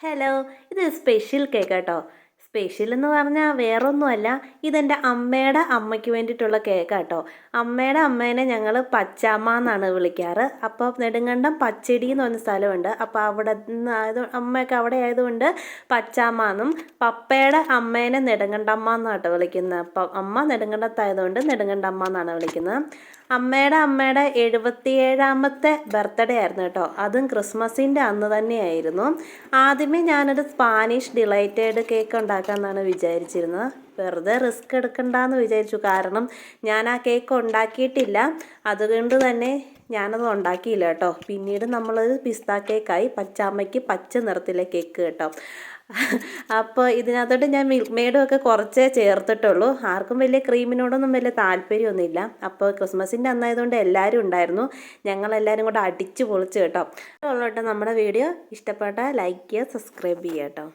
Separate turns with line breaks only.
Hello, ഇത് special cake കേട്ടോ. Special എന്ന് പറഞ്ഞാൽ വേറൊന്നുമല്ല, ഇതെൻ്റെ അമ്മയുടെ അമ്മയ്ക്ക് വേണ്ടിയിട്ടുള്ള കേക്ക് കേട്ടോ. അമ്മയുടെ അമ്മേനെ ഞങ്ങൾ പച്ചാമ്മ എന്നാണ് വിളിക്കാറ്. അപ്പോൾ നെടുങ്കണ്ടം പച്ചടി എന്ന് പറഞ്ഞ സ്ഥലമുണ്ട്. അപ്പോൾ അവിടെ നിന്ന് അമ്മയൊക്കെ അവിടെ ആയതുകൊണ്ട് പച്ചാമ്മ എന്നും, പപ്പയുടെ അമ്മേനെ നെടുങ്കണ്ടമ്മ എന്നാട്ടോ വിളിക്കുന്നത്. അപ്പം അമ്മ നെടുങ്കണ്ടത്തായതുകൊണ്ട് നെടുങ്കണ്ടമ്മ എന്നാണ് വിളിക്കുന്നത്. അമ്മയുടെ 77ാമത്തെ ബർത്ത്ഡേ ആയിരുന്നു കേട്ടോ. അതും ക്രിസ്മസിൻ്റെ അന്ന് തന്നെയായിരുന്നു. ആദ്യമേ ഞാനൊരു സ്പാനിഷ് ഡിലൈറ്റഡ് കേക്ക് ഉണ്ടാക്കാമെന്നാണ് വിചാരിച്ചിരുന്നത്. വെറുതെ റിസ്ക് എടുക്കണ്ടെന്ന് വിചാരിച്ചു. കാരണം ഞാൻ ആ കേക്ക് ഉണ്ടാക്കിയിട്ടില്ല. അതുകൊണ്ട് തന്നെ ഞാനത് ഉണ്ടാക്കിയില്ല കേട്ടോ. പിന്നീട് നമ്മളൊരു പിസ്ത കേക്കായി. പച്ചാമ്മയ്ക്ക് പച്ച നിറത്തിലെ കേക്ക് കേട്ടോ. അപ്പോൾ ഇതിനകത്തോട്ട് ഞാൻ മിൽക്ക് മെയ്ഡും ഒക്കെ കുറച്ചേ ചേർത്തിട്ടുള്ളൂ. ആർക്കും വലിയ ക്രീമിനോടൊന്നും വലിയ താല്പര്യമൊന്നുമില്ല. അപ്പോൾ ക്രിസ്മസിൻ്റെ അന്നായതുകൊണ്ട് എല്ലാവരും ഉണ്ടായിരുന്നു. ഞങ്ങളെല്ലാവരും കൂടെ അടിച്ച് പൊളിച്ച് കേട്ടോ. ഉള്ളൂ കേട്ടോ. നമ്മുടെ വീഡിയോ ഇഷ്ടപ്പെട്ടാൽ ലൈക്ക് ചെയ്യുക, സബ്സ്ക്രൈബ് ചെയ്യുക കേട്ടോ.